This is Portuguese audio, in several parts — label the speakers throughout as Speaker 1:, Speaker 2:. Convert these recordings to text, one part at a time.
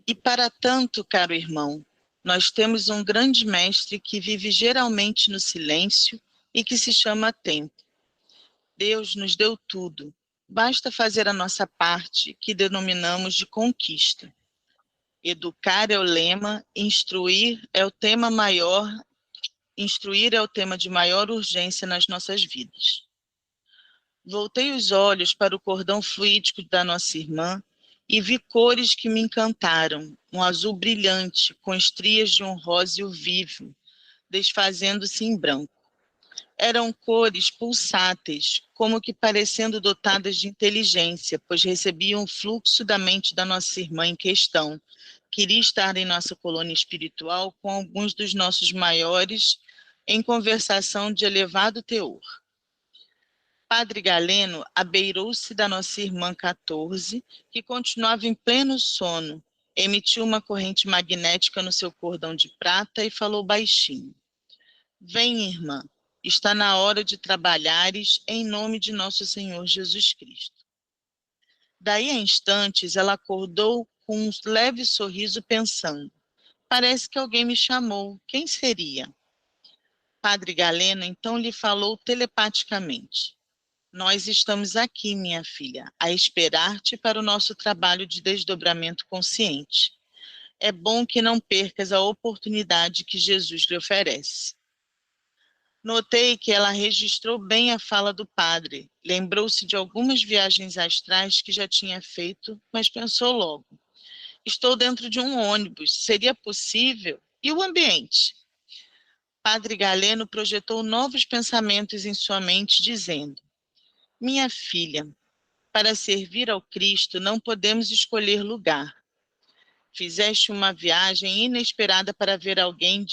Speaker 1: E para tanto, caro irmão, nós temos um grande mestre que vive geralmente no silêncio e que se chama tempo. Deus nos deu tudo, basta fazer a nossa parte, que denominamos de conquista. Educar é o lema, instruir é o tema de maior urgência nas nossas vidas. Voltei os olhos para o cordão fluídico da nossa irmã e vi cores que me encantaram, um azul brilhante com estrias de um róseo vivo, desfazendo-se em branco. Eram cores pulsáteis, como que parecendo dotadas de inteligência, pois recebiam o fluxo da mente da nossa irmã em questão. Queria estar em nossa colônia espiritual com alguns dos nossos maiores em conversação de elevado teor. Padre Galeno abeirou-se da nossa irmã 14, que continuava em pleno sono, emitiu uma corrente magnética no seu cordão de prata e falou baixinho. Vem, irmã, está na hora de trabalhares em nome de nosso Senhor Jesus Cristo. Daí a instantes ela acordou com um leve sorriso pensando, parece que alguém me chamou, quem seria? Padre Galeno então lhe falou telepaticamente, nós estamos aqui, minha filha, a esperar-te para o nosso trabalho de desdobramento consciente. É bom que não percas a oportunidade que Jesus lhe oferece. Notei que ela registrou bem a fala do padre, lembrou-se de algumas viagens astrais que já tinha feito, mas pensou logo. Estou dentro de um ônibus, seria possível? E o ambiente? Padre Galeno projetou novos pensamentos em sua mente, dizendo, minha filha, para servir ao Cristo não podemos escolher lugar. Fizeste uma viagem inesperada para ver alguém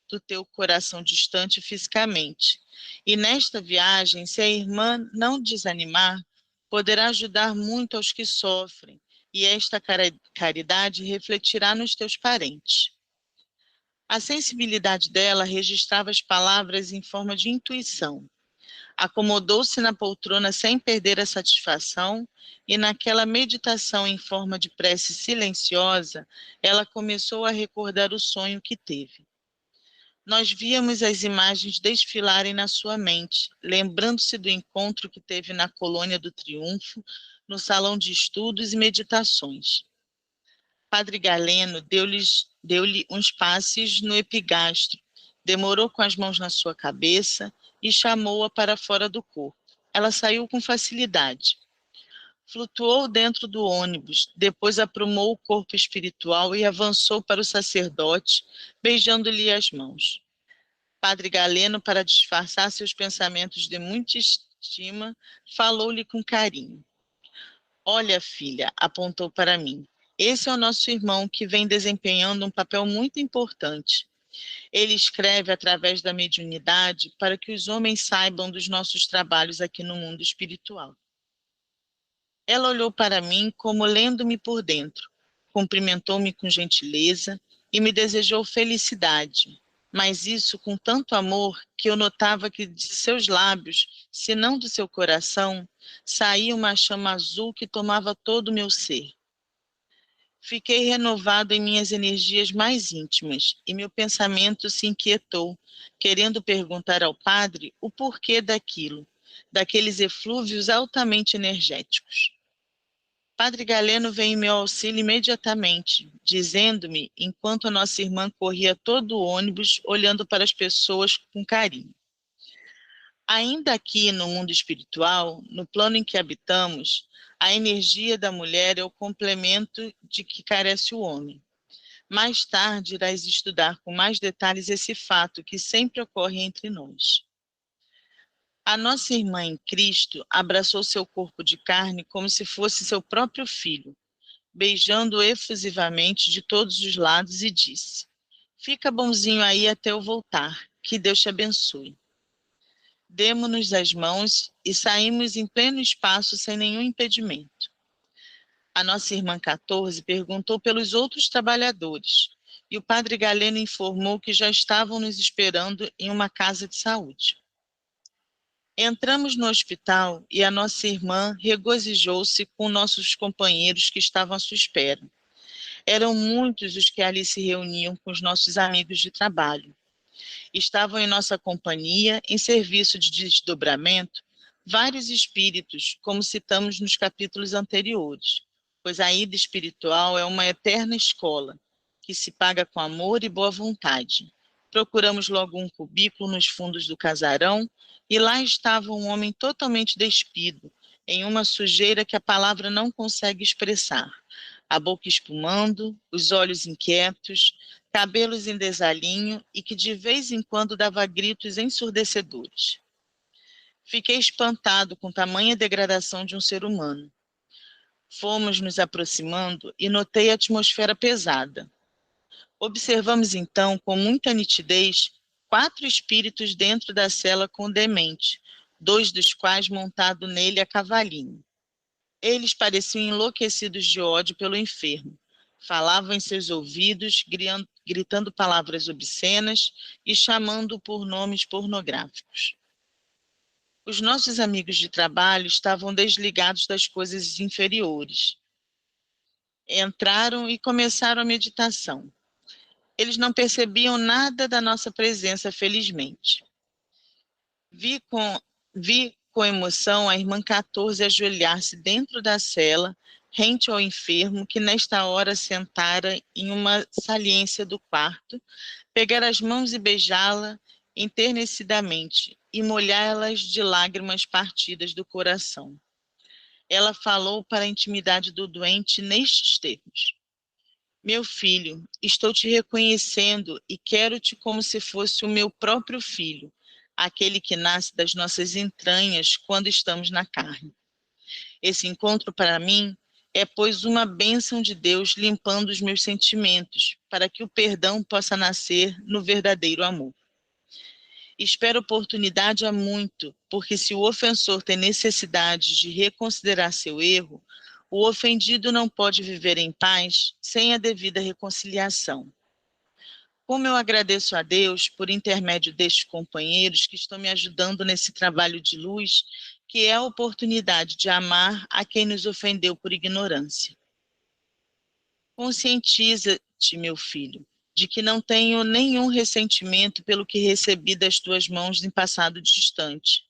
Speaker 1: do teu coração distante fisicamente. E nesta viagem, se a irmã não desanimar, poderá ajudar muito aos que sofrem, e esta caridade refletirá nos teus parentes. A sensibilidade dela registrava as palavras em forma de intuição. Acomodou-se na poltrona sem perder a satisfação, e naquela meditação em forma de prece silenciosa, ela começou a recordar o sonho que teve. Nós víamos as imagens desfilarem na sua mente, lembrando-se do encontro que teve na Colônia do Triunfo, no salão de estudos e meditações. Padre Galeno deu-lhe uns passes no epigastro, demorou com as mãos na sua cabeça e chamou-a para fora do corpo. Ela saiu com facilidade. Flutuou dentro do ônibus, depois aprumou o corpo espiritual e avançou para o sacerdote, beijando-lhe as mãos. Padre Galeno, para disfarçar seus pensamentos de muita estima, falou-lhe com carinho. Olha, filha, apontou para mim. Esse é o nosso irmão que vem desempenhando um papel muito importante. Ele escreve através da mediunidade para que os homens saibam dos nossos trabalhos aqui no mundo espiritual. Ela olhou para mim como lendo-me por dentro, cumprimentou-me com gentileza e me desejou felicidade, mas isso com tanto amor que eu notava que de seus lábios, se não do seu coração, saía uma chama azul que tomava todo o meu ser. Fiquei renovado em minhas energias mais íntimas e meu pensamento se inquietou, querendo perguntar ao padre o porquê daquilo, daqueles eflúvios altamente energéticos. Padre Galeno veio em meu auxílio imediatamente, dizendo-me, enquanto a nossa irmã corria todo o ônibus, olhando para as pessoas com carinho. Ainda aqui no mundo espiritual, no plano em que habitamos, a energia da mulher é o complemento de que carece o homem. Mais tarde irás estudar com mais detalhes esse fato que sempre ocorre entre nós. A nossa irmã em Cristo abraçou seu corpo de carne como se fosse seu próprio filho, beijando-o efusivamente de todos os lados e disse, fica bonzinho aí até eu voltar, que Deus te abençoe. Demo-nos as mãos e saímos em pleno espaço sem nenhum impedimento. A nossa irmã 14 perguntou pelos outros trabalhadores, e o padre Galeno informou que já estavam nos esperando em uma casa de saúde. Entramos no hospital e a nossa irmã regozijou-se com nossos companheiros que estavam à sua espera. Eram muitos os que ali se reuniam com os nossos amigos de trabalho. Estavam em nossa companhia, em serviço de desdobramento, vários espíritos, como citamos nos capítulos anteriores, pois a ida espiritual é uma eterna escola, que se paga com amor e boa vontade. Procuramos logo um cubículo nos fundos do casarão, e lá estava um homem totalmente despido, em uma sujeira que a palavra não consegue expressar, a boca espumando, os olhos inquietos, cabelos em desalinho e que de vez em quando dava gritos ensurdecedores. Fiquei espantado com tamanha degradação de um ser humano. Fomos nos aproximando e notei a atmosfera pesada. Observamos então, com muita nitidez, 4 espíritos dentro da cela com o demente, 2 dos quais montados nele a cavalinho. Eles pareciam enlouquecidos de ódio pelo enfermo. Falavam em seus ouvidos, gritando palavras obscenas e chamando-o por nomes pornográficos. Os nossos amigos de trabalho estavam desligados das coisas inferiores. Entraram e começaram a meditação. Eles não percebiam nada da nossa presença, felizmente. Vi com emoção a irmã 14 ajoelhar-se dentro da cela, rente ao enfermo, que nesta hora sentara em uma saliência do quarto, pegar as mãos e beijá-la enternecidamente e molhá-las de lágrimas partidas do coração. Ela falou para a intimidade do doente nestes termos: meu filho, estou te reconhecendo e quero-te como se fosse o meu próprio filho, aquele que nasce das nossas entranhas quando estamos na carne. Esse encontro para mim é, pois, uma bênção de Deus limpando os meus sentimentos, para que o perdão possa nascer no verdadeiro amor. Espero oportunidade há muito, porque se o ofensor tem necessidade de reconsiderar seu erro, o ofendido não pode viver em paz sem a devida reconciliação. Como eu agradeço a Deus por intermédio destes companheiros que estão me ajudando nesse trabalho de luz, que é a oportunidade de amar a quem nos ofendeu por ignorância. Conscientiza-te, meu filho, de que não tenho nenhum ressentimento pelo que recebi das tuas mãos em passado distante.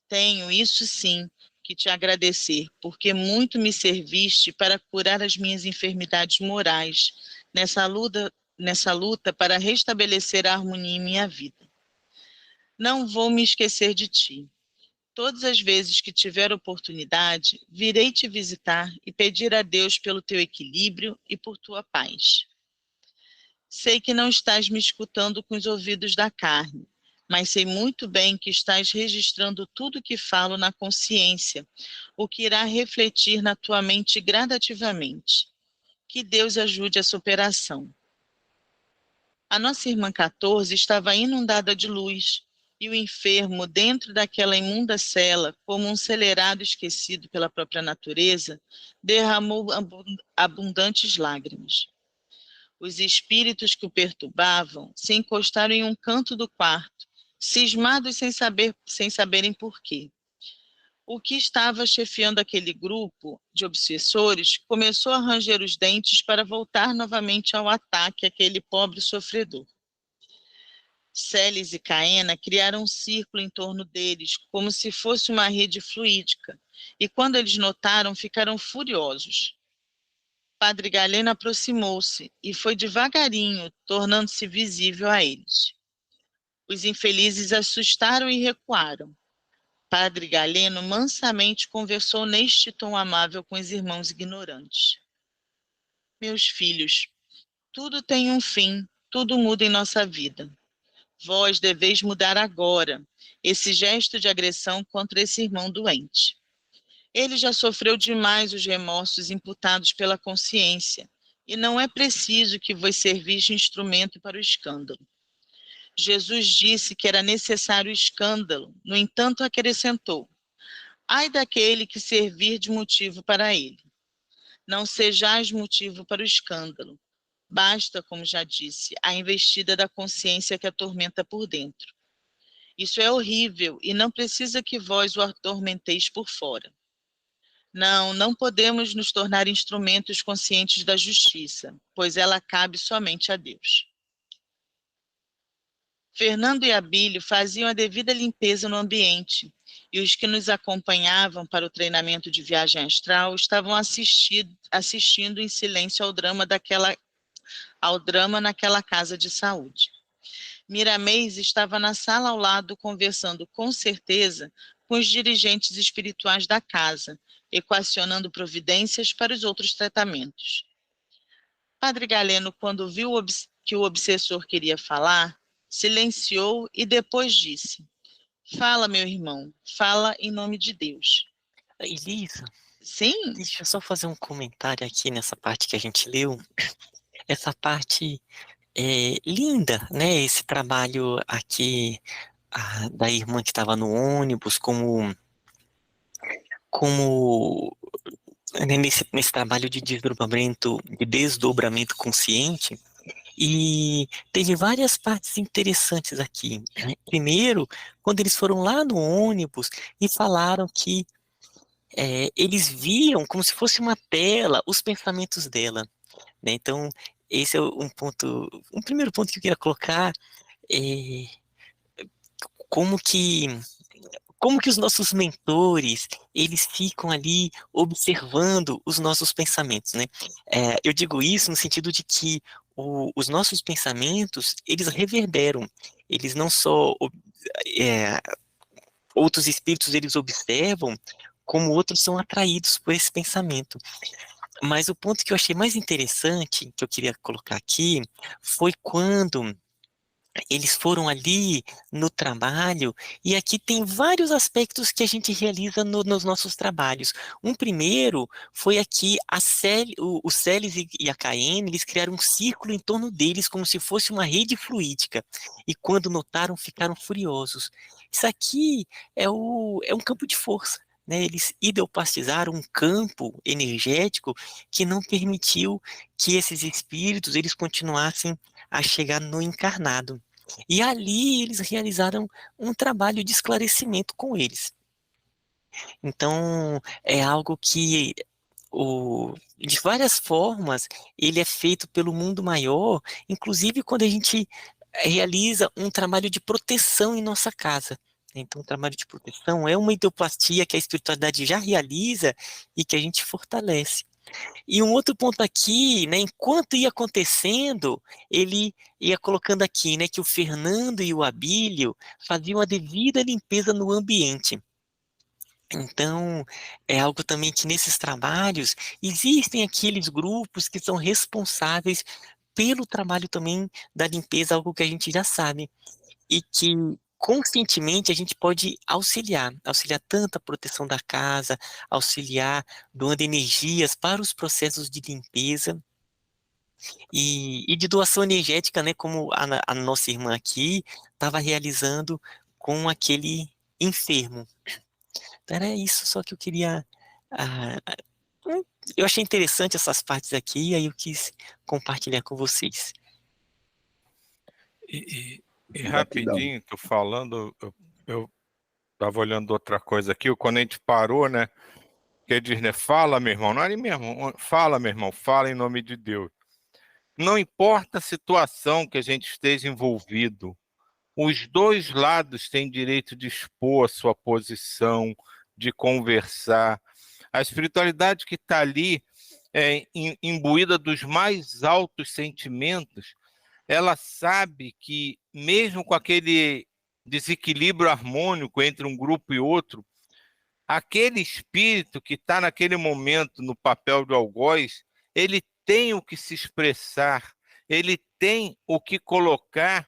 Speaker 1: Tenho, isso sim, que te agradecer, porque muito me serviste para curar as minhas enfermidades morais, nessa luta para restabelecer a harmonia em minha vida. Não vou me esquecer de ti. Todas as vezes que tiver oportunidade, virei te visitar e pedir a Deus pelo teu equilíbrio e por tua paz. Sei que não estás me escutando com os ouvidos da carne, mas sei muito bem que estás registrando tudo que falo na consciência, o que irá refletir na tua mente gradativamente. Que Deus ajude a superação. A nossa irmã 14 estava inundada de luz, e o enfermo, dentro daquela imunda cela, como um celerado esquecido pela própria natureza, derramou abundantes lágrimas. Os espíritos que o perturbavam se encostaram em um canto do quarto, cismados sem saberem por quê. O que estava chefiando aquele grupo de obsessores começou a ranger os dentes para voltar novamente ao ataque àquele pobre sofredor. Celes e Caena criaram um círculo em torno deles, como se fosse uma rede fluídica, e quando eles notaram, ficaram furiosos. Padre Galeno aproximou-se e foi devagarinho, tornando-se visível a eles. Os infelizes assustaram e recuaram. Padre Galeno mansamente conversou neste tom amável com os irmãos ignorantes. Meus filhos, tudo tem um fim, tudo muda em nossa vida. Vós deveis mudar agora esse gesto de agressão contra esse irmão doente. Ele já sofreu demais os remorsos imputados pela consciência, e não é preciso que vos servis de instrumento para o escândalo. Jesus disse que era necessário o escândalo, no entanto acrescentou: ai daquele que servir de motivo para ele. Não sejais motivo para o escândalo. Basta, como já disse, a investida da consciência que atormenta por dentro. Isso é horrível e não precisa que vós o atormenteis por fora. Não, não podemos nos tornar instrumentos conscientes da justiça, pois ela cabe somente a Deus. Fernando e Abílio faziam a devida limpeza no ambiente, e os que nos acompanhavam para o treinamento de viagem astral estavam assistindo em silêncio ao drama naquela casa de saúde. Miramês estava na sala ao lado, conversando com certeza com os dirigentes espirituais da casa, equacionando providências para os outros tratamentos. Padre Galeno, quando viu que o obsessor queria falar, silenciou e depois disse: fala, meu irmão, fala em nome de Deus.
Speaker 2: Elisa,
Speaker 1: Sim?
Speaker 2: deixa eu só fazer um comentário aqui nessa parte que a gente leu. Essa parte é linda, né? Esse trabalho aqui da irmã que estava no ônibus, como né, nesse trabalho de desdobramento consciente. E teve várias partes interessantes aqui, né? Primeiro, quando eles foram lá no ônibus e falaram que eles viam como se fosse uma tela os pensamentos dela, né? Então, esse é um primeiro ponto que eu queria colocar, é como que como que os nossos mentores, eles ficam ali observando os nossos pensamentos, né? Eu digo isso no sentido de que os nossos pensamentos, eles reverberam, eles não só, é, outros espíritos, eles observam, como outros são atraídos por esse pensamento. Mas o ponto que eu achei mais interessante, que eu queria colocar aqui, foi quando eles foram ali no trabalho, e aqui tem vários aspectos que a gente realiza nos nossos trabalhos. Um primeiro foi aqui o Celes e a KN, eles criaram um círculo em torno deles, como se fosse uma rede fluídica, e quando notaram, ficaram furiosos. Isso aqui é um campo de força. Né, eles ideopastizaram um campo energético que não permitiu que esses espíritos eles continuassem a chegar no encarnado. E ali eles realizaram um trabalho de esclarecimento com eles. Então, é algo que de várias formas ele é feito pelo mundo maior, inclusive quando a gente realiza um trabalho de proteção em nossa casa. Então, o trabalho de proteção é uma ideoplastia que a espiritualidade já realiza e que a gente fortalece. E um outro ponto aqui, né, enquanto ia acontecendo, ele ia colocando aqui, né, que o Fernando e o Abílio faziam a devida limpeza no ambiente. Então, é algo também que nesses trabalhos existem aqueles grupos que são responsáveis pelo trabalho também da limpeza, algo que a gente já sabe e que conscientemente a gente pode auxiliar tanto a proteção da casa, auxiliar doando energias para os processos de limpeza e de doação energética, né, como a nossa irmã aqui estava realizando com aquele enfermo. Então era isso só que eu queria. ah, eu achei interessante essas partes aqui, e aí eu quis compartilhar com vocês.
Speaker 3: E
Speaker 4: Gratidão.
Speaker 3: rapidinho, tô falando, eu tava olhando outra coisa aqui, quando a gente parou, né? Que ele diz, né? Fala, meu irmão, não é meu irmão, fala, meu irmão, fala em nome de Deus. Não importa a situação que a gente esteja envolvido, os dois lados têm direito de expor a sua posição, de conversar. A espiritualidade que está ali, imbuída dos mais altos sentimentos, ela sabe que, mesmo com aquele desequilíbrio harmônico entre um grupo e outro, aquele espírito que está naquele momento no papel de algoz, ele tem o que se expressar, ele tem o que colocar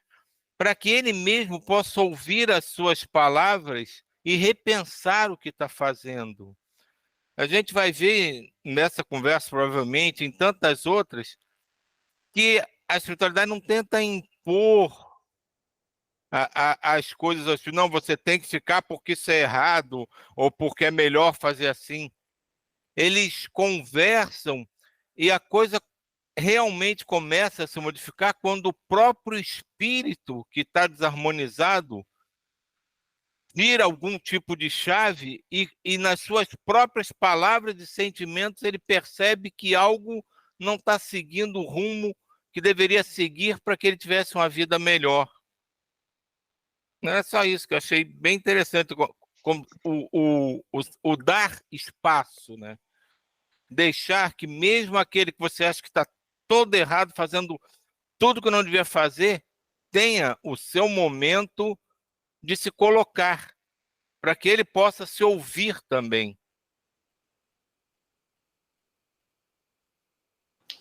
Speaker 3: para que ele mesmo possa ouvir as suas palavras e repensar o que está fazendo. A gente vai ver nessa conversa, provavelmente, em tantas outras, que a espiritualidade não tenta impor as coisas assim, não, você tem que ficar porque isso é errado, ou porque é melhor fazer assim. Eles conversam e a coisa realmente começa a se modificar quando o próprio espírito que está desarmonizado vira algum tipo de chave e nas suas próprias palavras e sentimentos ele percebe que algo não está seguindo o rumo que deveria seguir para que ele tivesse uma vida melhor. Não é só isso que eu achei bem interessante, como o dar espaço, né? Deixar que mesmo aquele que você acha que está todo errado, fazendo tudo que não devia fazer, tenha o seu momento de se colocar, para que ele possa se ouvir também.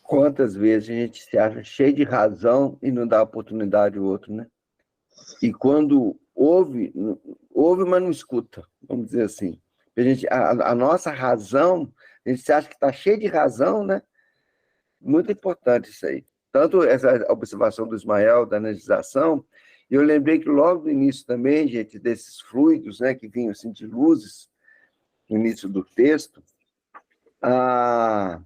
Speaker 4: Quantas vezes a gente se acha cheio de razão e não dá oportunidade ao outro, né? E quando ouve, mas não escuta, vamos dizer assim. A nossa razão, a gente se acha que está cheio de razão, né? Muito importante isso aí. Tanto essa observação do Ismael, da energização, eu lembrei que logo no início também, gente, desses fluidos, né, que vinham assim de luzes, no início do texto, tá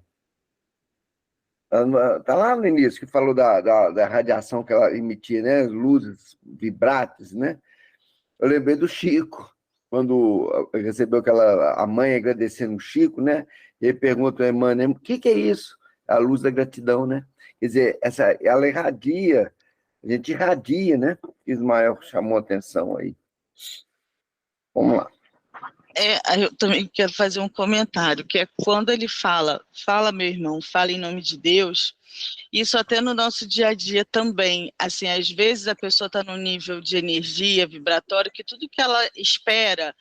Speaker 4: lá no início, que falou da radiação que ela emitia, né, as luzes vibrantes, né? Eu lembrei do Chico, quando recebeu a mãe agradecendo o Chico, né? E ele pergunta ao Emmanuel, o que é isso? A luz da gratidão, né? Quer dizer, ela irradia, a gente irradia, né? Ismael chamou a atenção aí. Vamos lá.
Speaker 1: Eu também quero fazer um comentário, que é quando ele fala, meu irmão, fala em nome de Deus, isso até no nosso dia a dia também, assim, às vezes a pessoa está num nível de energia vibratória que tudo que ela espera,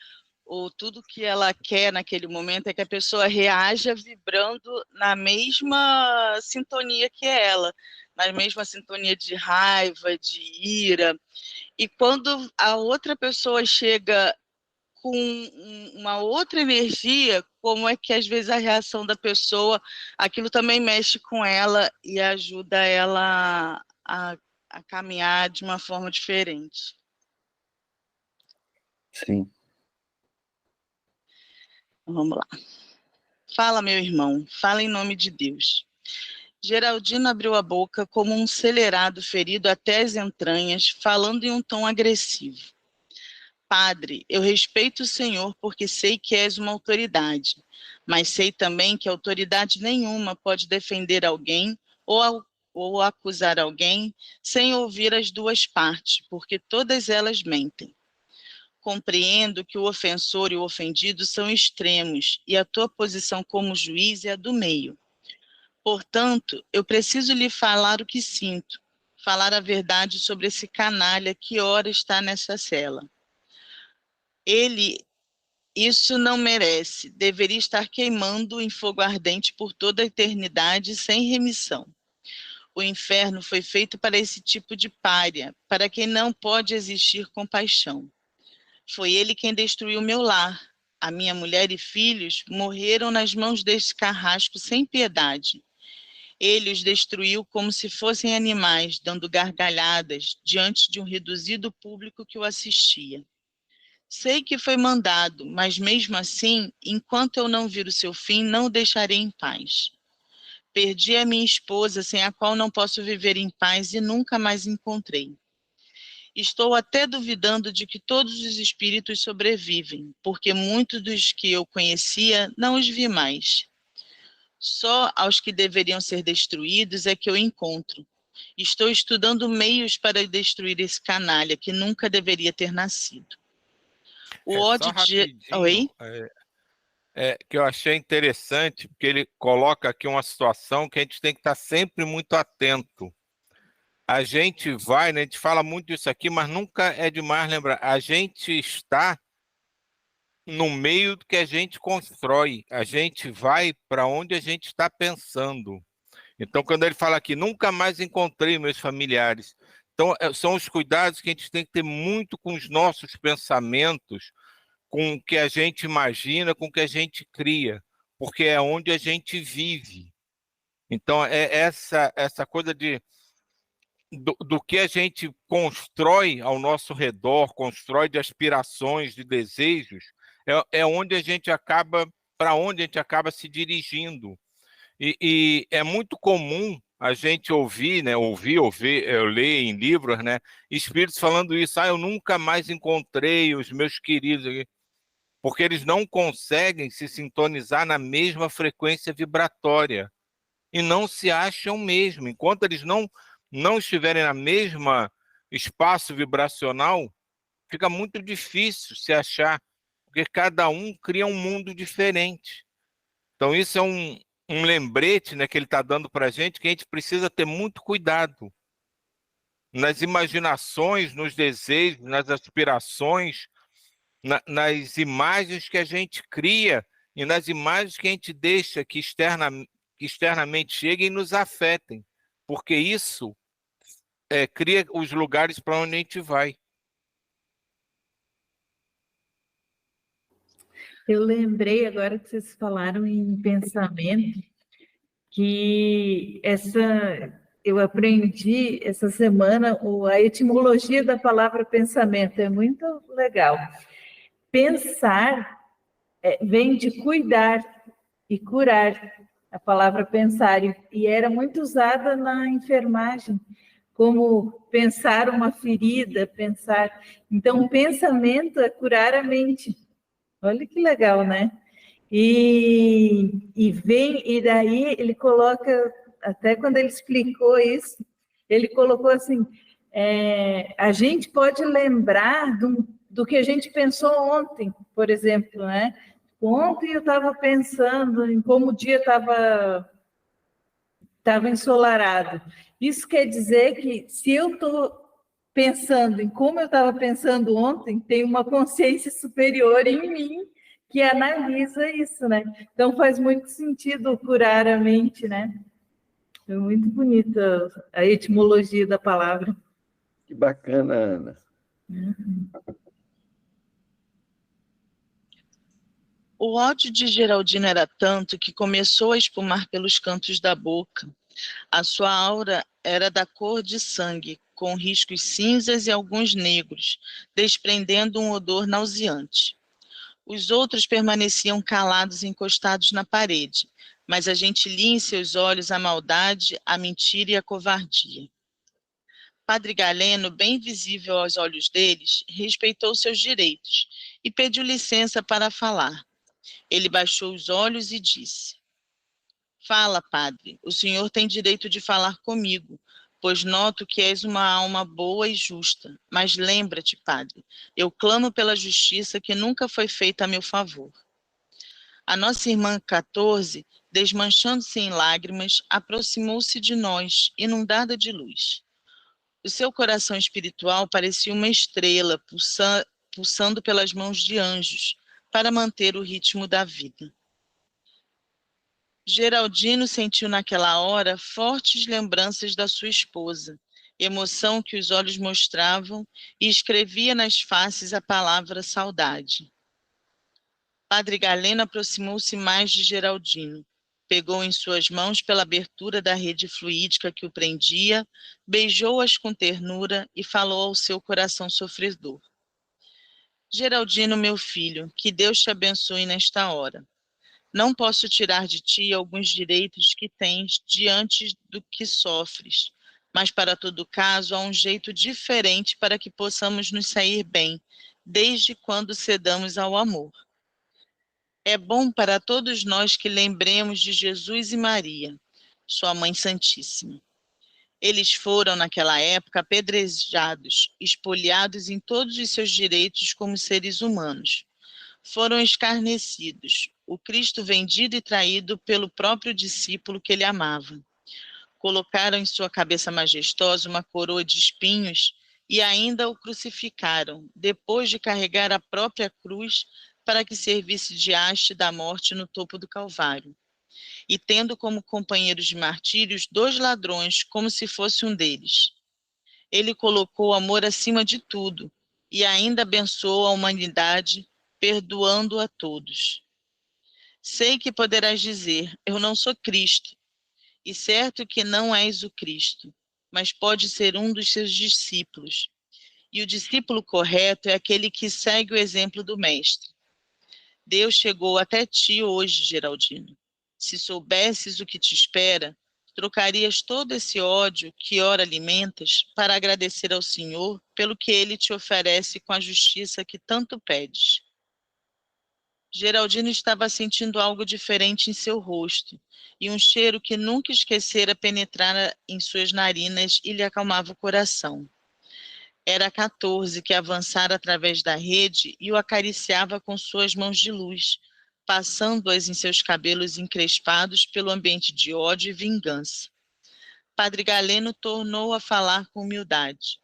Speaker 1: ou tudo que ela quer naquele momento é que a pessoa reaja vibrando na mesma sintonia que ela, na mesma sintonia de raiva, de ira, e quando a outra pessoa chega com uma outra energia, como é que às vezes a reação da pessoa, aquilo também mexe com ela e ajuda ela a caminhar de uma forma diferente.
Speaker 4: Sim.
Speaker 1: Vamos lá. Fala, meu irmão, fala em nome de Deus. Geraldino abriu a boca como um celerado ferido até as entranhas, falando em um tom agressivo. Padre, eu respeito o Senhor porque sei que és uma autoridade, mas sei também que autoridade nenhuma pode defender alguém ou acusar alguém sem ouvir as duas partes, porque todas elas mentem. Compreendo que o ofensor e o ofendido são extremos e a tua posição como juiz é a do meio. Portanto, eu preciso lhe falar o que sinto, falar a verdade sobre esse canalha que ora está nessa cela. Ele isso não merece, deveria estar queimando em fogo ardente por toda a eternidade sem remissão. O inferno foi feito para esse tipo de pária, para quem não pode existir compaixão. Foi ele quem destruiu meu lar. A minha mulher e filhos morreram nas mãos deste carrasco sem piedade. Ele os destruiu como se fossem animais, dando gargalhadas diante de um reduzido público que o assistia. Sei que foi mandado, mas mesmo assim, enquanto eu não vir o seu fim, não o deixarei em paz. Perdi a minha esposa, sem a qual não posso viver em paz e nunca mais encontrei. Estou até duvidando de que todos os espíritos sobrevivem, porque muitos dos que eu conhecia não os vi mais. Só aos que deveriam ser destruídos é que eu encontro. Estou estudando meios para destruir esse canalha que nunca deveria ter nascido. O ódio de... Oi?
Speaker 3: Que eu achei interessante, porque ele coloca aqui uma situação que a gente tem que estar sempre muito atento. A gente vai, né, a gente fala muito disso aqui, mas nunca é demais lembrar. A gente está no meio do que a gente constrói. A gente vai para onde a gente está pensando. Então, quando ele fala aqui, nunca mais encontrei meus familiares. Então, são os cuidados que a gente tem que ter muito com os nossos pensamentos, com o que a gente imagina, com o que a gente cria, porque é onde a gente vive. Então, é essa coisa do que a gente constrói ao nosso redor, constrói de aspirações, de desejos, é onde a gente acaba, para onde a gente acaba se dirigindo. E é muito comum a gente ouvir, né, eu leio em livros, né, espíritos falando isso, eu nunca mais encontrei os meus queridos, porque eles não conseguem se sintonizar na mesma frequência vibratória e não se acham mesmo. Enquanto eles não estiverem na mesma espaço vibracional, fica muito difícil se achar, porque cada um cria um mundo diferente. Então isso é um lembrete, né, que ele está dando para a gente, que a gente precisa ter muito cuidado nas imaginações, nos desejos, nas aspirações, nas imagens que a gente cria e nas imagens que a gente deixa que externamente cheguem e nos afetem, porque isso cria os lugares para onde a gente vai.
Speaker 5: Eu lembrei agora que vocês falaram em pensamento, que eu aprendi essa semana a etimologia da palavra pensamento, é muito legal. Pensar vem de cuidar e curar, a palavra pensar, e era muito usada na enfermagem, como pensar uma ferida, pensar. Então, pensamento é curar a mente. Olha que legal, né? E daí ele coloca, até quando ele explicou isso, ele colocou assim, a gente pode lembrar do que a gente pensou ontem, por exemplo, né? Ontem eu estava pensando em como o dia estava ensolarado. Isso quer dizer que se eu estou pensando em como eu estava pensando ontem, tem uma consciência superior em mim que analisa isso, né? Então faz muito sentido curar a mente, né? É muito bonita a etimologia da palavra.
Speaker 4: Que bacana, Ana.
Speaker 1: O ódio de Geraldino era tanto que começou a espumar pelos cantos da boca. A sua aura era da cor de sangue, com riscos cinzas e alguns negros, desprendendo um odor nauseante. Os outros permaneciam calados, encostados na parede, mas a gente lia em seus olhos a maldade, a mentira e a covardia. Padre Galeno, bem visível aos olhos deles, respeitou seus direitos e pediu licença para falar. Ele baixou os olhos e disse: Fala, padre, o senhor tem direito de falar comigo, pois noto que és uma alma boa e justa. Mas lembra-te, padre, eu clamo pela justiça que nunca foi feita a meu favor. A nossa irmã 14, desmanchando-se em lágrimas, aproximou-se de nós, inundada de luz. O seu coração espiritual parecia uma estrela pulsando pelas mãos de anjos para manter o ritmo da vida. Geraldino sentiu naquela hora fortes lembranças da sua esposa, emoção que os olhos mostravam e escrevia nas faces a palavra saudade. Padre Galeno aproximou-se mais de Geraldino, pegou em suas mãos pela abertura da rede fluídica que o prendia, beijou-as com ternura e falou ao seu coração sofredor. Geraldino, meu filho, que Deus te abençoe nesta hora. Não posso tirar de ti alguns direitos que tens diante do que sofres, mas para todo caso há um jeito diferente para que possamos nos sair bem, desde quando cedamos ao amor. É bom para todos nós que lembremos de Jesus e Maria, sua Mãe Santíssima. Eles foram, naquela época, apedrejados, espoliados em todos os seus direitos como seres humanos. Foram escarnecidos, o Cristo vendido e traído pelo próprio discípulo que ele amava. Colocaram em sua cabeça majestosa uma coroa de espinhos e ainda o crucificaram, depois de carregar a própria cruz para que servisse de haste da morte no topo do Calvário. E tendo como companheiros de martírios 2 ladrões, como se fosse um deles. Ele colocou o amor acima de tudo e ainda abençoou a humanidade, perdoando a todos. Sei que poderás dizer, eu não sou Cristo, e certo que não és o Cristo, mas pode ser um dos seus discípulos. E o discípulo correto é aquele que segue o exemplo do Mestre. Deus chegou até ti hoje, Geraldino. Se soubesses o que te espera, Trocarias todo esse ódio que ora alimentas para agradecer ao Senhor pelo que ele te oferece com a justiça que tanto pedes. Geraldino estava sentindo algo diferente em seu rosto, e um cheiro que nunca esquecera penetrara em suas narinas e lhe acalmava o coração. Era 14 que avançara através da rede e o acariciava com suas mãos de luz, passando-as em seus cabelos encrespados pelo ambiente de ódio e vingança. Padre Galeno tornou a falar com humildade.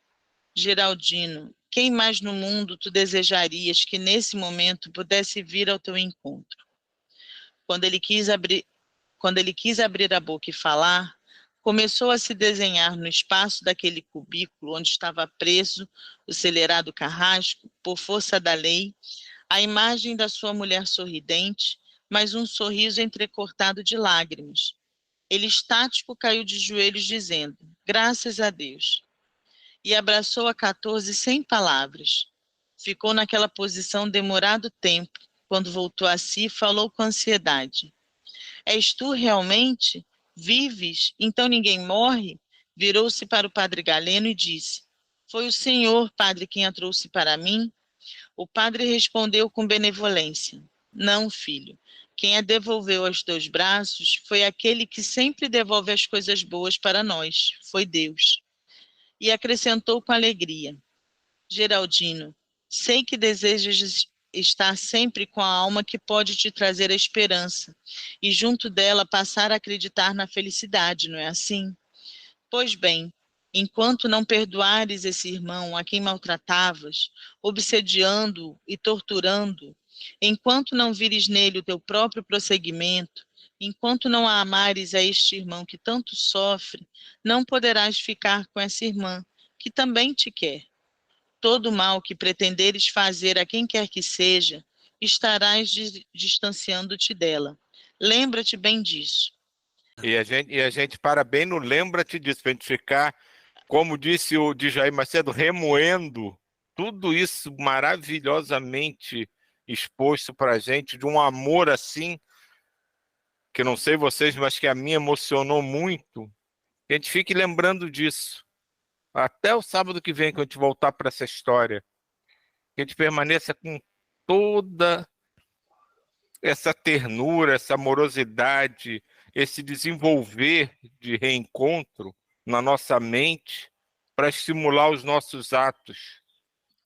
Speaker 1: Geraldino, quem mais no mundo tu desejarias que nesse momento pudesse vir ao teu encontro? Quando ele quis abrir a boca e falar, começou a se desenhar no espaço daquele cubículo onde estava preso o celerado carrasco, por força da lei, a imagem da sua mulher sorridente, mas um sorriso entrecortado de lágrimas. Ele estático caiu de joelhos dizendo, graças a Deus. E abraçou a 14 sem palavras. Ficou naquela posição demorado tempo. Quando voltou a si, falou com ansiedade. És tu realmente? Vives? Então ninguém morre? Virou-se para o padre Galeno e disse, foi o Senhor, padre, quem a trouxe para mim? O padre respondeu com benevolência, não, filho. Quem a devolveu aos teus braços foi aquele que sempre devolve as coisas boas para nós, foi Deus. E acrescentou com alegria, Geraldino, sei que desejas estar sempre com a alma que pode te trazer a esperança, e junto dela passar a acreditar na felicidade, não é assim? Pois bem, enquanto não perdoares esse irmão a quem maltratavas, obsediando-o e torturando-o, enquanto não vires nele o teu próprio prosseguimento, enquanto não a amares a este irmão que tanto sofre, não poderás ficar com essa irmã, que também te quer. Todo mal que pretenderes fazer a quem quer que seja, estarás distanciando-te dela. Lembra-te bem disso.
Speaker 3: E a gente para bem no lembra-te disso, para a gente ficar, como disse o Djair Macedo, remoendo tudo isso maravilhosamente exposto para a gente, de um amor assim, que não sei vocês, mas que a mim emocionou muito, que a gente fique lembrando disso. Até o sábado que vem, quando a gente voltar para essa história, que a gente permaneça com toda essa ternura, essa amorosidade, esse desenvolver de reencontro na nossa mente para estimular os nossos atos